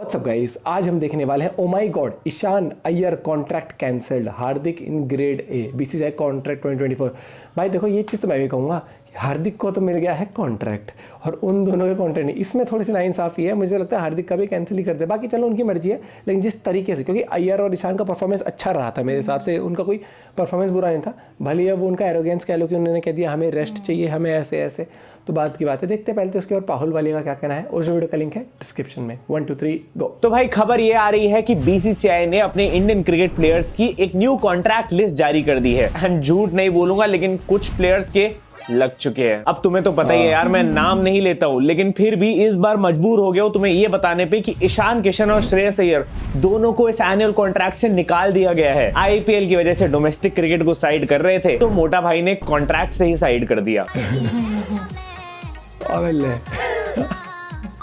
WhatsApp guys, आज हम देखने वाले हैं oh my god Ishan Iyer contract cancelled, Hardik in grade A, BCCI contract 2024। भाई देखो, ये चीज़ तो मैं भी कहूँगा, हार्दिक को तो मिल गया है कॉन्ट्रैक्ट और उन दोनों के कॉन्ट्रैक्ट नहीं, इसमें थोड़ी सी नाइंसाफ़ी है। मुझे लगता है हार्दिक का भी कैंसिल ही कर दे, बाकी चलो उनकी मर्जी है। लेकिन जिस तरीके से, क्योंकि अय्यर और ईशान का परफॉर्मेंस अच्छा रहा था मेरे हिसाब से, उनका कोई परफॉर्मेंस बुरा नहीं था। भले अब उनका एरोगेंस कह लो कि उन्होंने कह दिया हमें रेस्ट चाहिए, हमें ऐसे ऐसे, तो बात की बात है। देखते हैं पहले तो उसके और पाहुल वाले का क्या कहना है। उस वीडियो का लिंक है डिस्क्रिप्शन में। 1 2 3 गो। तो भाई खबर ये आ रही है कि बीसीसीआई ने अपने इंडियन क्रिकेट प्लेयर्स की एक न्यू कॉन्ट्रैक्ट लिस्ट जारी कर दी है। एंड झूठ नहीं बोलूंगा, लेकिन कुछ प्लेयर्स के लग चुके हैं। अब तुम्हें तो पता ही है यार, मैं नाम नहीं लेता हूं, लेकिन फिर भी इस बार मजबूर हो गया हूं तुम्हें ये बताने पे कि ईशान किशन और श्रेयस अय्यर दोनों को इस एनुअल कॉन्ट्रैक्ट से निकाल दिया गया है। आईपीएल की वजह से डोमेस्टिक क्रिकेट को साइड कर रहे थे, तो मोटा भाई ने कॉन्ट्रैक्ट से ही साइड कर दिया।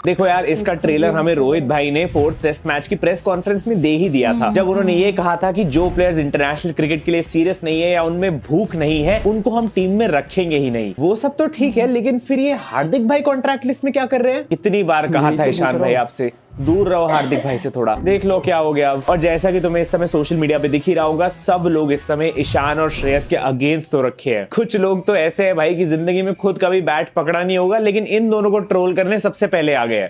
देखो यार, इसका ट्रेलर हमें रोहित भाई ने 4th टेस्ट मैच की प्रेस कॉन्फ्रेंस में दे ही दिया था, जब उन्होंने ये कहा था कि जो प्लेयर्स इंटरनेशनल क्रिकेट के लिए सीरियस नहीं है या उनमें भूख नहीं है, उनको हम टीम में रखेंगे ही नहीं। वो सब तो ठीक है, लेकिन फिर ये हार्दिक भाई कॉन्ट्रैक्ट लिस्ट में क्या कर रहे हैं? कितनी बार कहा था ईशान भाई आपसे, दूर रहो हार्दिक भाई से थोड़ा। देख लो क्या हो गया। और जैसा कि तुम्हें इस समय सोशल मीडिया पे दिख ही रहा होगा, सब लोग इस समय ईशान और श्रेयस के अगेंस्ट तो रखे हैं। कुछ लोग तो ऐसे हैं भाई कि जिंदगी में खुद कभी बैट पकड़ा नहीं होगा, लेकिन इन दोनों को ट्रोल करने सबसे पहले आ गए हैं।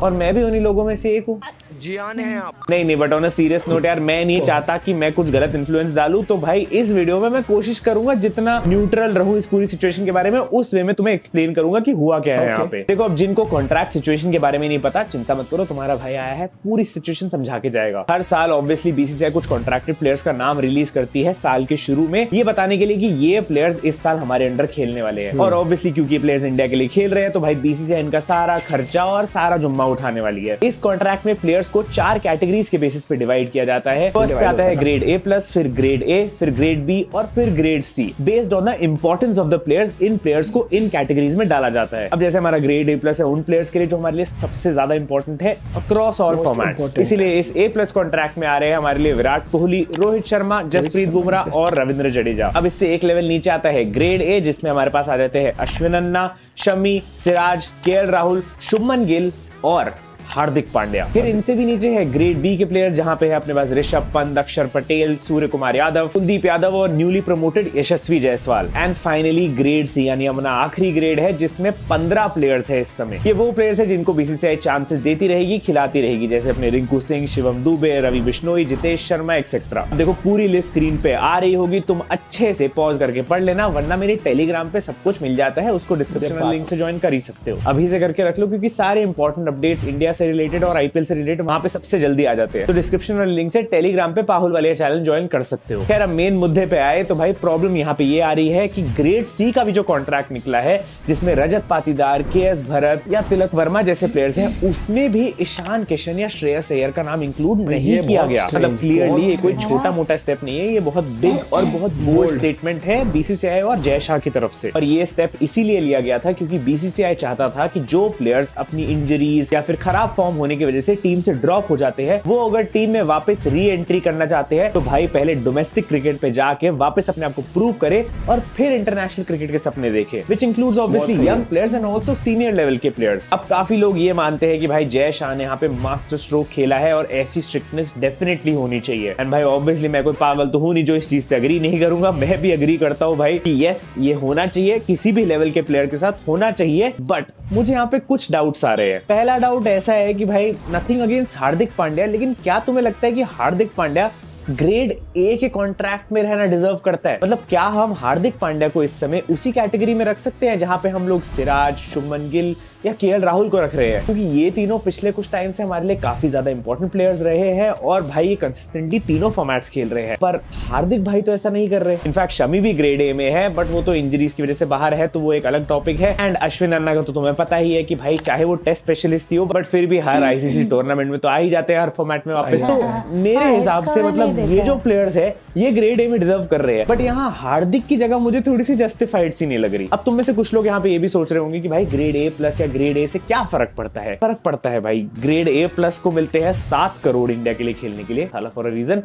और मैं भी उन्हीं लोगों में से एक हूँ। जियान है आप। नहीं, but on a serious note यार, मैं नहीं चाहता कि मैं कुछ गलत इन्फ्लुएंस डालूं, तो भाई इस वीडियो में मैं कोशिश करूंगा जितना न्यूट्रल रहूं इस पूरी सिचुएशन के बारे में, उस वे में तुम्हें एक्सप्लेन करूंगा कि हुआ क्या है यहाँ पे। देखो, अब जिनको कॉन्ट्रैक्ट सिचुएशन के बारे में नहीं पता, चिंता मत करो, तुम्हारा भाई आया है, पूरी सिचुएशन समझा के जाएगा। हर साल ऑब्वियसली बीसीसीआई कुछ कॉन्ट्रैक्टेड प्लेयर्स का नाम रिलीज करती है साल के शुरू में, ये बताने के लिए कि ये प्लेयर्स इस साल हमारे अंडर खेलने वाले हैं। और ऑब्वियसली क्योंकि प्लेयर्स इंडिया के लिए खेल रहे हैं, तो भाई बीसीसीआई इनका सारा खर्चा और सारा जुम्मा उठाने वाली है। इस कॉन्ट्रैक्ट में प्लेयर्स को 4 कैटेगरीज के बेसिस पे डिवाइड किया जाता है। फर्स्ट पे आता है ग्रेड ए प्लस, फिर ग्रेड ए, फिर ग्रेड बी और फिर grade C. Based on the importance of the players, इन प्लेयर्स को इन कैटेगरीज में डाला जाता है। अब जैसे हमारा ग्रेड ए प्लस है उन प्लेयर्स के लिए जो हमारे लिए सबसे ज्यादा इंपॉर्टेंट है अक्रॉस ऑल फॉर्मेट्स। इसीलिए इस ए प्लस कॉन्ट्रैक्ट में आ रहे हैं हमारे लिए विराट कोहली, रोहित शर्मा, जसप्रीत बुमराह और रविंद्र जडेजा। अब इससे एक लेवल नीचे आता है ग्रेड ए, जिसमें हमारे पास आ जाते हैं अश्विन अन्ना, शमी, सिराज, केएल राहुल, शुभमन गिल और हार्दिक पांड्या। फिर इनसे भी नीचे है ग्रेड बी के प्लेयर, जहां पे है अपने पास ऋषभ पंत, अक्षर पटेल, सूर्य कुमार यादव, कुलदीप यादव और newly promoted Yashasvi Jaiswal. And finally grade C, यानी अपना आखिरी ग्रेड है, जिसमें 15 प्लेयर्स है इस समय। ये वो प्लेयर्स है जिनको बीसीसीआई चांसेस देती रहेगी, खिलाती रहेगी, जैसे अपने रिंकू सिंह, शिवम दुबे, रवि बिश्नोई, जितेश शर्मा एक्सेट्रा। देखो पूरी लिस्ट स्क्रीन पे आ रही होगी, तुम अच्छे से पॉज करके पढ़ लेना, वरना मेरे टेलीग्राम पे सब कुछ मिल जाता है, उसको डिस्क्रिप्शन लिंक से ज्वाइन कर ही सकते हो। अभी से करके रख लो, क्योंकि सारे इंपॉर्टेंट अपडेट्स इंडिया से रिलेटेड और आईपीएल से रिलेटेड वहां पे सबसे जल्दी आ जाते हैं। तो डिस्क्रिप्शन वाले लिंक से टेलीग्राम पे पाहुल वाले चैनल ज्वाइन कर सकते हो। खैर, अब मेन मुद्दे पे आए तो भाई प्रॉब्लम यहाँ पे ये आ रही है कि ग्रेड सी का भी जो कॉन्ट्रैक्ट निकला है, जिसमें रजत पाटीदार, केएस भरत या तिलक वर्मा जैसे प्लेयर्स हैं, उसमें भी ईशान किशन या श्रेयस अय्यर का नाम इंक्लूड नहीं किया गया। मतलब क्लियरली ये कोई छोटा मोटा स्टेप नहीं है, ये बहुत बिग और बहुत बोल्ड स्टेटमेंट है बीसीसीआई और जय शाह की तरफ से। और ये स्टेप इसीलिए लिया गया था क्योंकि बीसीसीआई चाहता था कि जो प्लेयर्स अपनी इंजरीज या फिर खराब फॉर्म होने की वजह से टीम से ड्रॉप हो जाते हैं, वो अगर टीम में वापस री एंट्री करना चाहते हैं, तो भाई पहले डोमेस्टिक क्रिकेट पे जाके वापस अपने आप को प्रूव करे और फिर इंटरनेशनल क्रिकेट के सपने देखे, which includes obviously young players and also senior level के प्लेयर्स। अब काफी लोग ये मानते हैं कि भाई जय शाह ने यहाँ पे मास्टर स्ट्रोक खेला है और ऐसी स्ट्रिक्टनेस डेफिनेटली होनी चाहिए। एंड भाई ऑब्वियसली मैं कोई पागल तो हूं नहीं जो इस चीज से अग्री नहीं करूंगा, मैं भी अग्री करता हूं भाई कि यस, ये होना चाहिए, किसी भी लेवल के प्लेयर के साथ होना चाहिए। बट मुझे यहाँ पे कुछ डाउट्स आ रहे हैं। पहला डाउट ऐसा है कि भाई नथिंग अगेंस्ट हार्दिक पांड्या, लेकिन क्या तुम्हें लगता है कि हार्दिक पांड्या ग्रेड ए के कॉन्ट्रैक्ट में रहना डिजर्व करता है? मतलब क्या हम हार्दिक पांड्या को इस समय उसी कैटेगरी में रख सकते हैं जहां पे हम लोग सिराज, शुभमन गिल या केएल राहुल को रख रहे हैं? क्योंकि ये तीनों पिछले कुछ टाइम से हमारे लिए काफी ज्यादा इंपॉर्टेंट प्लेयर्स रहे हैं और भाई ये कंसिस्टेंटली तीनों फॉर्मेट्स खेल रहे हैं। पर हार्दिक भाई तो ऐसा नहीं कर रहे। इनफैक्ट शमी भी ग्रेड ए में है, बट वो तो इंजरीज की वजह से बाहर है, तो वो एक अलग टॉपिक है। एंड अश्विन अन्ना का तो तुम्हें पता ही है कि भाई चाहे वो टेस्ट स्पेशलिस्ट ही हो, बट फिर भी हर आईसीसी टूर्नामेंट में तो आ ही जाते हैं, हर फॉर्मेट में वापस। तो मेरे हिसाब से मतलब ये जो प्लेयर्स है ये ग्रेड ए में डिजर्व कर रहे हैं। बट यहाँ हार्दिक की जगह मुझे थोड़ी सी जस्टिफाइड सी नहीं लग रही। अब तुम में से कुछ लोग यहाँ पे ये भी सोच रहे होंगे कि भाई ग्रेड ए प्लस या ग्रेड ए से क्या फर्क पड़ता है? फर्क पड़ता है भाई। ग्रेड ए प्लस को मिलते हैं 7 करोड़ इंडिया के लिए खेलने के लिए, फॉर अ रीजन।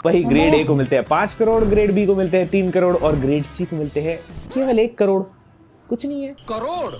वही ग्रेड ए को मिलते हैं 5 करोड़, ग्रेड बी को मिलते हैं 3 करोड़ और ग्रेड सी को मिलते हैं केवल 1 करोड़। कुछ नहीं है। करोड़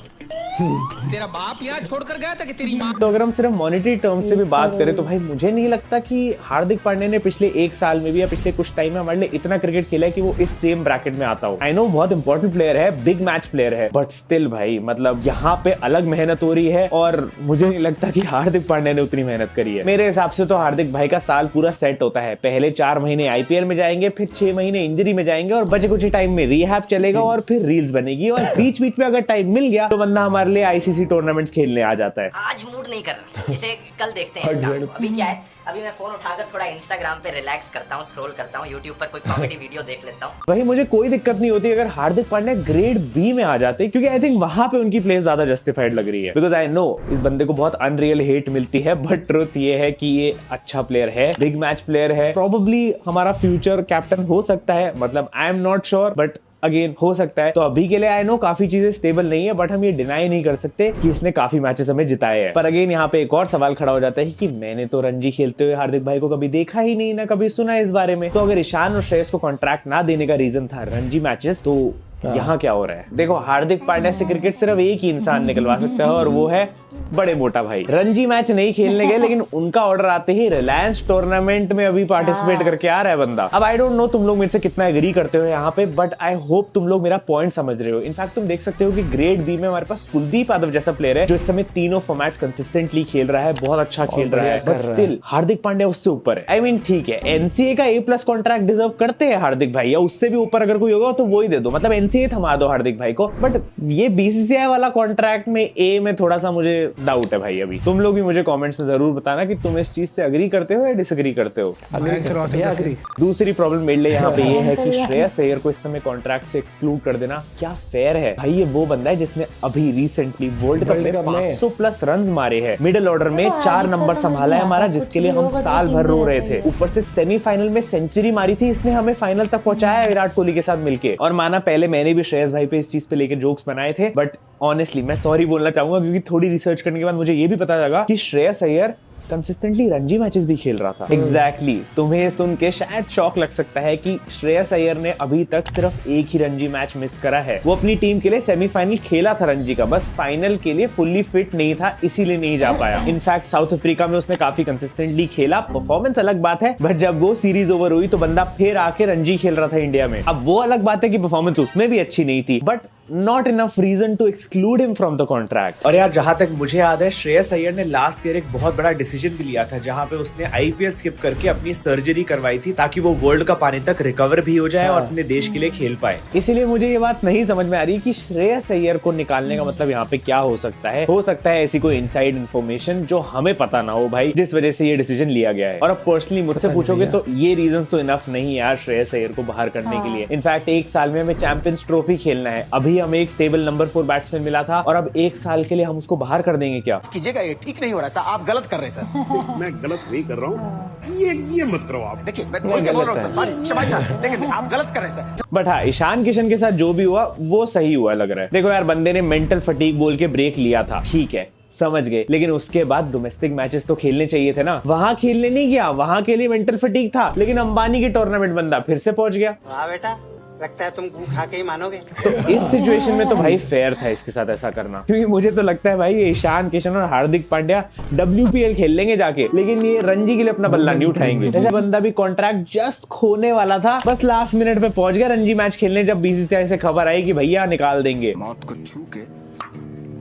तेरा बाप यहाँ छोड़कर गया था कि तेरी माँ। तो अगर हम सिर्फ मॉनेटरी टर्म्स से भी बात करें तो भाई मुझे नहीं लगता कि हार्दिक पांड्या ने पिछले एक साल में भी या पिछले कुछ टाइम में हमारे लिए इतना क्रिकेट खेला है कि वो इस सेम ब्रैकेट में आता हो। आई नो बहुत इंपॉर्टेंट प्लेयर है, बिग मैच प्लेयर है, बट स्टिल भाई मतलब यहाँ पे अलग मेहनत हो रही है और मुझे नहीं लगता कि हार्दिक पांड्या ने उतनी मेहनत करी है। मेरे हिसाब से तो हार्दिक भाई का साल पूरा सेट होता है। पहले 4 महीने आईपीएल में जाएंगे, फिर 6 महीने इंजरी में जाएंगे और बचे कुछ टाइम में रिहैब चलेगा और फिर रील्स बनेगी और बीच बीच में अगर टाइम मिल गया तो बंदा हमारे लिए आईसीसी टूर्नामेंट्स खेलने आ जाता है। आज मूड नहीं कर रहा, इसे कल देखते हैं। इसका अभी क्या है, अभी मैं फोन उठाकर थोड़ा इंस्टाग्राम पे रिलैक्स करता हूँ, स्क्रॉल करता हूँ, यूट्यूब पर कोई कॉमेडी वीडियो देख लेता हूँ। वही मुझे कोई दिक्कत नहीं होती अगर हार्दिक पांड्या ग्रेड बी में आ जाते, क्योंकि आई थिंक वहां पे उनकी प्लेस ज्यादा जस्टिफाइड लग रही है। बिकॉज आई नो इस बंदे को बहुत अनरियल हेट मिलती है, बट ट्रुथ ये है कि ये अच्छा प्लेयर है, बिग मैच प्लेयर है, प्रोबेबली हमारा फ्यूचर कैप्टन हो सकता है। मतलब I am not sure, but again हो सकता है। तो अभी के लिए आई नो काफी चीजें स्टेबल नहीं है, बट हम ये डिनाई नहीं कर सकते कि इसने काफी मैचेस हमें जिताए हैं। पर अगेन यहाँ पे एक और सवाल खड़ा हो जाता है कि मैंने तो रणजी खेलते हुए हार्दिक भाई को कभी देखा ही नहीं, ना कभी सुना इस बारे में। तो अगर ईशान और श्रेयस को कॉन्ट्रैक्ट ना देने का रीजन था रणजी मैचेस, तो यहाँ क्या हो रहा है? देखो हार्दिक पांड्या से क्रिकेट सिर्फ एक ही इंसान निकलवा सकता है और वो है बड़े मोटा भाई। रणजी मैच नहीं खेलने गए, लेकिन उनका ऑर्डर आते ही रिलायंस टूर्नामेंट में अभी पार्टिसिपेट करके आ रहा है बंदा। अब आई डोंट नो तुम लोग मेरे से कितना एग्री करते हो यहाँ पे, बट आई होप तुम लोग मेरा पॉइंट समझ रहे हो। इनफैक्ट तुम देख सकते हो कि ग्रेड बी में हमारे पास कुलदीप यादव जैसा प्लेयर है जो इस समय तीनों फॉर्मेट्स कंसिस्टेंटली खेल रहा है, बहुत अच्छा खेल रहा है, बट स्टिल हार्दिक पांड्या उससे ऊपर है। आई मीन ठीक है, एनसीए का A+ कॉन्ट्रैक्ट डिजर्व करते हैं हार्दिक भाई, या उससे भी ऊपर अगर कोई होगा तो वो ही दे दो, मतलब एनसीए थमा दो हार्दिक भाई को। बट ये बीसीसीआई वाला कॉन्ट्रैक्ट में ए में थोड़ा सा मुझे डाउट है भाई। अभी तुम लोग भी मुझे कमेंट्स में जरूर बताना कि तुम इस चीज से अग्री करते हो या डिसएग्री करते हो। अग्री। दूसरी प्रॉब्लम मेरे लिए यहाँ पे ये है कि श्रेयस अय्यर को इस समय कॉन्ट्रैक्ट से एक्सक्लूड कर देना क्या फेयर है? भाई ये वो बंदा है जिसने अभी रिसेंटली वर्ल्ड कप में 500+ रन्स मारे हैं, मिडिल ऑर्डर में 4 नंबर संभाला है हमारा, जिसके लिए हम साल भर रो रहे थे। ऊपर से सेमीफाइनल में सेंचुरी मारी थी इसने, हमें फाइनल तक पहुंचाया विराट कोहली के साथ मिलके। और माना पहले मैंने भी श्रेयस भाई पे इस चीज पे लेके जोक्स बनाए थे, बट ऑनेस्टली मैं सॉरी बोलना चाहूंगा क्योंकि थोड़ी रिसर्च करने के बाद मुझे ये भी पता लगा कि श्रेयस अय्यर कंसिस्टेंटली रणजी मैचेस भी खेल रहा था। एग्जैक्टली तुम्हें सुन के शायद शॉक लग सकता है कि श्रेयस अय्यर ने अभी तक सिर्फ एक ही रणजी मैच मिस करा है। वो अपनी टीम के लिए सेमीफाइनल खेला था रणजी का, बस फाइनल के लिए फुल्ली फिट नहीं था, इसीलिए नहीं जा पाया। इनफैक्ट साउथ अफ्रीका में उसने काफी कंसिस्टेंटली खेला, परफॉर्मेंस अलग बात है, बट जब वो सीरीज ओवर हुई तो बंदा फिर आके रणजी खेल रहा था इंडिया में। अब वो अलग बात है कि परफॉर्मेंस उसमें भी अच्छी नहीं थी, but not enough reason to exclude him from the contract। और यार जहां तक मुझे याद है श्रेयस अय्यर ने लास्ट ईयर एक बहुत बड़ा डिसीजन भी लिया था, जहां पे उसने आईपीएल स्किप करके अपनी सर्जरी करवाई थी ताकि वो वर्ल्ड कप आने तक रिकवर भी हो जाए और अपने देश के लिए खेल पाए। इसीलिए मुझे ये बात नहीं समझ में आ रही कि श्रेयस अय्यर को निकालने का मतलब यहाँ पे क्या हो सकता है। हो सकता है ऐसी कोई इनसाइड इन्फॉर्मेशन जो हमें पता ना हो भाई, जिस वजह से ये डिसीजन लिया गया है। और अब पर्सनली मुझसे पूछोगे तो ये रीजन तो इनफ नहीं यार श्रेयस अय्यर को बाहर करने के लिए। इनफैक्ट एक साल में हमें चैंपियंस ट्रॉफी खेलना है, अभी हमें एक स्टेबल नंबर 4 बैट्समैन मिला था और अब एक साल के लिए हम उसको बाहर कर देंगे क्या? कीजिएगा, ये ठीक नहीं हो रहा सर, आप गलत कर रहे हैं सर। मैं गलत नहीं कर रहा हूँ, ये मत करो आप। देखिए मैं बोल के बोल रहा हूँ सर, सॉरी शबाश सर, देखिए आप गलत कर रहे हैं सर। बट हाँ, ईशान किशन के साथ जो भी हुआ वो सही हुआ लग रहा है। देखो यार, बंदे ने मेंटल फटीग बोल के ब्रेक लिया था, ठीक है समझ गए, लेकिन उसके बाद डोमेस्टिक मैचेस तो खेलने चाहिए थे ना। वहां खेलने नहीं गया, वहां के लिए मेंटल फटीग था, लेकिन अंबानी की टूर्नामेंट बंदा फिर से पहुंच गया। हाँ बेटा, लगता है तुम खा के ही मानोगे। तो इस सिचुएशन में तो भाई फेयर था इसके साथ ऐसा करना, क्योंकि मुझे तो लगता है भाई ये ईशान किशन और हार्दिक पांड्या WPL खेल लेंगे जाके, लेकिन ये रणजी के लिए अपना बल्ला नहीं उठाएंगे। जैसे बंदा भी कॉन्ट्रैक्ट जस्ट खोने वाला था, बस लास्ट मिनट पे पहुंच गया रणजी मैच खेलने, जब बीसीसीआई से खबर आई कि भैया निकाल देंगे। मौत को छू के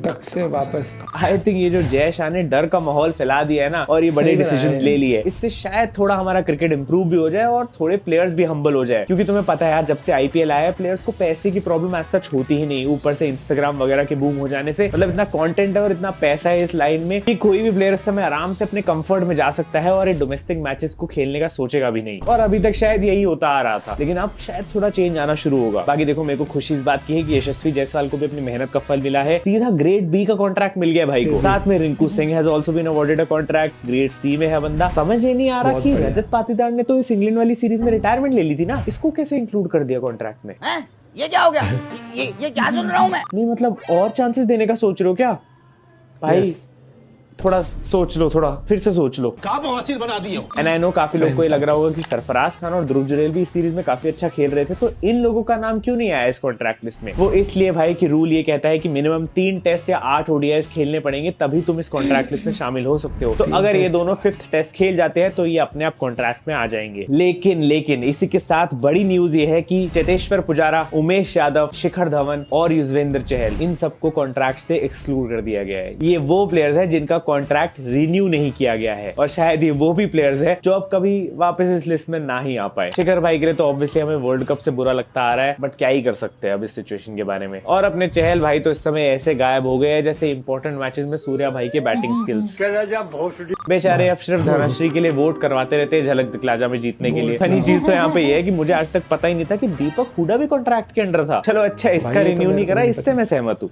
तक से वापस। आई थिंक ये जो जय शाह ने डर का माहौल फैला दिया है ना, और ये बड़े डिसीजन ले लिए, इससे शायद थोड़ा हमारा क्रिकेट इंप्रूव भी हो जाए और थोड़े प्लेयर्स भी हम्बल हो जाए। क्योंकि तुम्हें पता है यार, जब से आईपीएल आया है प्लेयर्स को पैसे की प्रॉब्लम एज सच होती ही नहीं। ऊपर से इंस्टाग्राम वगैरह के बूम हो जाने से, मतलब इतना कंटेंट है और इतना पैसा है इस लाइन में कि कोई भी प्लेयर इस समय आराम से अपने कंफर्ट में जा सकता है और ये डोमेस्टिक मैचेस को खेलने का सोचेगा भी नहीं। और अभी तक शायद यही होता आ रहा था, लेकिन अब शायद थोड़ा चेंज आना शुरू होगा। बाकी देखो, मेरे को खुशी इस बात की है कि यशस्वी जायसवाल को भी अपनी मेहनत का फल मिला है, सीधा ग्रेड बी का कॉन्ट्रैक्ट मिल गया भाई को। साथ में Rinku Singh has also been awarded a contract, grade C में है बंदा। समझ ही नहीं आ रहा कि रजत पाटीदार ने तो इस इंग्लैंड वाली सीरीज में रिटायरमेंट ले ली थी ना, इसको कैसे इंक्लूड कर दिया कॉन्ट्रैक्ट में? ये क्या हो गया? ये क्या सुन रहा हूँ मैं? नहीं मतलब और चांसेस देने का सोच रहे हो क्या भाई? थोड़ा सोच लो, थोड़ा फिर से सोच लो। का बवासीर बना दिए। एंड आई नो काफी लोगों को ये लग रहा होगा कि सरफराज खान और ध्रुव जुरैल भी इस सीरीज में काफी अच्छा खेल रहे थे, तो इन लोगों का नाम क्यों नहीं आया इस कॉन्ट्रैक्ट लिस्ट में? वो इसलिए भाई कि रूल ये कहता है कि मिनिमम 3 टेस्ट या 8 ओडीआईज खेलने पड़ेंगे, तभी तुम इस कॉन्ट्रैक्ट लिस्ट में शामिल हो सकते हो। तो अगर ये दोनों 5th टेस्ट खेल जाते हैं तो ये अपने आप कॉन्ट्रैक्ट में आ जाएंगे। लेकिन इसी के साथ बड़ी न्यूज ये है कि चेतेश्वर पुजारा, उमेश यादव, शिखर धवन और युजवेंद्र चहल, इन सबको कॉन्ट्रैक्ट से एक्सक्लूड कर दिया गया है। ये वो प्लेयर्स है जिनका कॉन्ट्रैक्ट रिन्यू नहीं किया गया है, और शायद ये वो भी प्लेयर्स है जो अब कभी वापस इस लिस्ट में ना ही आ पाए। शिखर भाई के लिए तो ऑब्वियसली हमें वर्ल्ड कप से बुरा लगता आ रहा है, बट क्या ही कर सकते हैं अब इस सिचुएशन के बारे में। और अपने चहल भाई तो इस समय ऐसे गायब हो गए हैं जैसे इंपॉर्टेंट मैचेस में सूर्या भाई के बैटिंग स्किल्स। बेचारे अब सिर्फ धनश्री के लिए वोट करवाते रहते हैं झलक दिखलाजा में जीतने के लिए। फनी चीज तो यहाँ पे ये है कि मुझे आज तक पता ही नहीं था कि दीपक हुडा भी कॉन्ट्रैक्ट के अंडर था। चलो अच्छा, इसका रिन्यू नहीं करा, इससे मैं सहमत हूँ।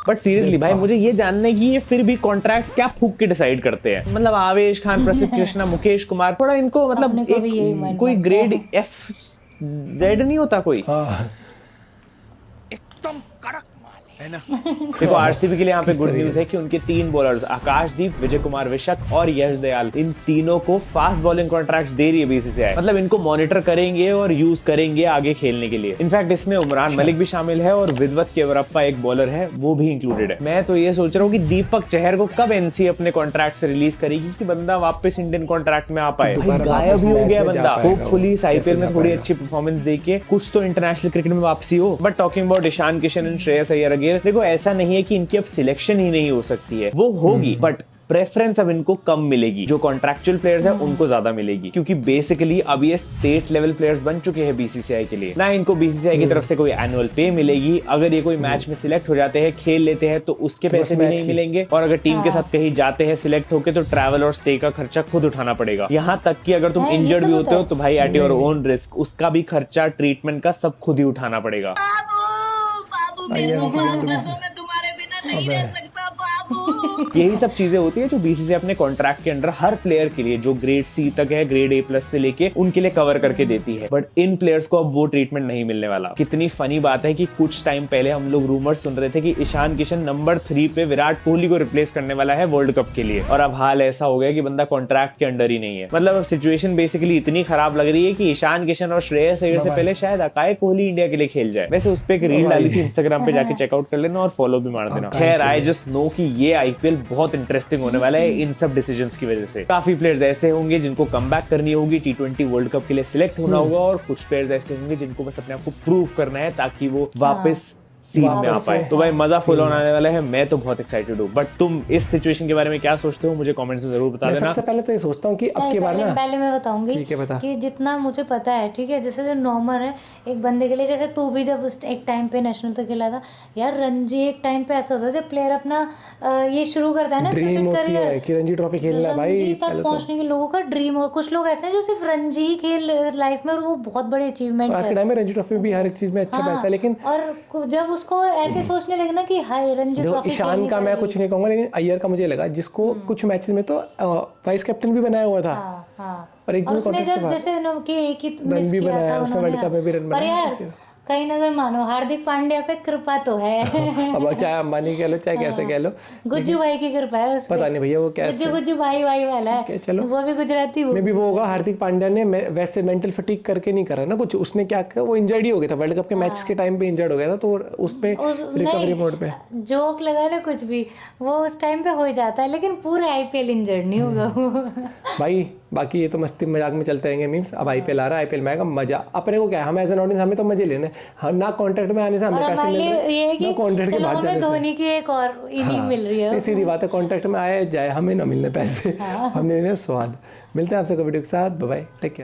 बट सीरियसली भाई, मुझे ये जानना है कि ये फिर भी कॉन्ट्रैक्ट्स क्या फूक के डिसाइड करते हैं? मतलब आवेश खान, प्रसिद्ध कृष्णा, मुकेश कुमार, थोड़ा इनको मतलब कोई ग्रेड FZ नहीं होता कोई? एकदम कड़क है ना। देखो आरसीबी के लिए यहाँ पे गुड न्यूज है कि उनके 3 बॉलर्स आकाशदीप, विजय कुमार विशक और यश दयाल, इन तीनों को फास्ट बॉलिंग कॉन्ट्रैक्ट्स दे रही है बीसीसीआई। मतलब इनको मॉनिटर करेंगे और यूज करेंगे आगे खेलने के लिए। इनफैक्ट इसमें उमरान मलिक भी शामिल है और विद्वत केवरप्पा एक बॉलर है, वो भी इंक्लूडेड है। मैं तो ये सोच रहा हूँ कि दीपक चहर को कब एनसी अपने कॉन्ट्रैक्ट से रिलीज करेगी कि बंदा वापस इंडियन कॉन्ट्रैक्ट में आ पाए। गायब ही हो गया बंदा। होपफुली इस आईपीएल में थोड़ी अच्छी परफॉर्मेंस देके कुछ तो इंटरनेशनल क्रिकेट में वापसी हो। But talking about Ishan Kishan and Shreyas Iyer again, देखो ऐसा नहीं है कि इनकी अब सिलेक्शन ही नहीं हो सकती है, वो होगी, बट प्रेफरेंस अब इनको कम मिलेगी। जो कॉन्ट्रैक्चुअल प्लेयर्स हैं उनको ज्यादा मिलेगी, क्योंकि बेसिकली अब ये स्टेट लेवल प्लेयर्स बन चुके हैं बीसीसीआई के लिए। ना इनको बीसीसीआई की तरफ से कोई एनुअल पे मिलेगी। अगर ये कोई मैच में सिलेक्ट हो जाते हैं, खेल लेते हैं, तो उसके पैसे भी नहीं मिलेंगे। और अगर टीम के साथ कहीं जाते हैं सिलेक्ट होके, तो ट्रैवल और स्टे का खर्चा खुद उठाना पड़ेगा। यहाँ तक कि अगर तुम इंजर्ड भी होते हो तो भाई एट योर ओन रिस्क, उसका भी खर्चा, ट्रीटमेंट का सब खुद ही उठाना पड़ेगा। यही सब चीजें होती है जो बीसीसीआई अपने कॉन्ट्रैक्ट के अंडर हर प्लेयर के लिए, जो ग्रेड C तक है, ग्रेड A+ से लेके उनके लिए कवर करके देती है। बट इन प्लेयर्स को अब वो ट्रीटमेंट नहीं मिलने वाला। कितनी फनी बात है कि कुछ टाइम पहले हम लोग रूमर्स सुन रहे थे कि ईशान किशन नंबर 3 पे विराट कोहली को रिप्लेस करने वाला है वर्ल्ड कप के लिए, और अब हाल ऐसा हो गया कि बंदा कॉन्ट्रैक्ट के अंडर ही नहीं है। मतलब अब सिचुएशन बेसिकली इतनी खराब लग रही है कि ईशान किशन और श्रेयस अय्यर से पहले शायद अकाय कोहली इंडिया के लिए खेल जाए। वैसे उस पर एक रील डाली थी इंस्टाग्राम पे, जाके चेकआउट कर लेना और फॉलो भी मार देना। खैर, आई जस्ट नो कि ये आईपीएल बहुत इंटरेस्टिंग होने वाला है इन सब डिसीजंस की वजह से। काफी प्लेयर्स ऐसे होंगे जिनको कमबैक करनी होगी, T20 वर्ल्ड कप के लिए सिलेक्ट होना होगा, और कुछ प्लेयर्स ऐसे होंगे जिनको बस अपने आप को प्रूव करना है ताकि वो वापस सीन में आ पाए। तो भाई मजा फुल ऑन आने वाला है। मैं तो बहुत एक्साइटेड हूँ, बट तुम इस सिचुएशन के बारे में क्या सोचते हो मुझे कमेंट्स में जरूर बता देना। सबसे पहले तो ये सोचता हूँ कि अब के बार ना, पहले मैं बताऊंगी कि जितना मुझे पता है, ठीक है, जैसे जो नॉर्मल है एक बंदे के लिए, जैसे तू भी जब उस एक टाइम पे नेशनल तक खेला था यार, रणजी एक टाइम पे ऐसा होता है जब प्लेयर अपना ये शुरू करता है ना क्रिकेट करियर कि रणजी ट्रॉफी खेलना है भाई, रणजी तक पहुंचने के लोगों का ड्रीम हो। कुछ लोग ऐसे हैं जो सिर्फ रणजी ही खेल लाइफ में, और वो बहुत बड़ी अचीवमेंट है। आज के टाइम में रणजी ट्रॉफी में भी हर एक चीज में अच्छा पैसा है, लेकिन और जब उसको ऐसे सोचने लगे ना कि हाय रणजी ट्रॉफी, ईशान का मैं कुछ नहीं कहूंगा, लेकिन अय्यर का मुझे लगा जिसको कुछ मैचेस में तो वाइस कैप्टन भी बनाया हुआ था। और एक उसने जब जैसे कि एक ही मिस किया था उसने वर्ल्ड कप में भी रन बनाया। कहीं ना कहीं मानो हार्दिक पांड्या पे कृपा तो है। अब चाहे अंबानी कह लो चाहे कैसे कह लो, गुज्जू भाई की कृपा है उसपे। पता नहीं भैया वो कैसे, गुज्जू भाई वाला है, चलो वो भी गुजराती में भी वो होगा। हार्दिक पांड्या ने वैसे मेंटल फटीक करके नहीं करा ना कुछ, उसने क्या किया, वो इंजर्ड ही हो गया था वर्ल्ड कप के मैच के टाइम पे, इंजर्ड हो गया था, तो उस पे रिकवरी मोड पे जोक लगा ना कुछ भी, वो उस टाइम पे हो जाता है, लेकिन पूरा आईपीएल इंजर्ड नहीं होगा वो भाई। बाकी ये तो मस्ती मजाक में चलते रहेंगे मीम्स। अब आईपीएल आ रहा है, आईपीएल में आएगा मजा। अपने को क्या है, हम एज एन ऑडियंस हमें तो मजे लेने, ना कॉन्ट्रैक्ट में आने से हमें पैसे मिल रहे हैं, ना कॉन्ट्रैक्ट के बाद जाने से धोनी की एक और इनिंग मिल रही है। सीधी बात है, कॉन्ट्रैक्ट में आए जाए हमें ना मिलने पैसे, हमने लेने स्वाद। मिलते हैं आपसे वीडियो के साथ, बाय बाय, टेक केयर।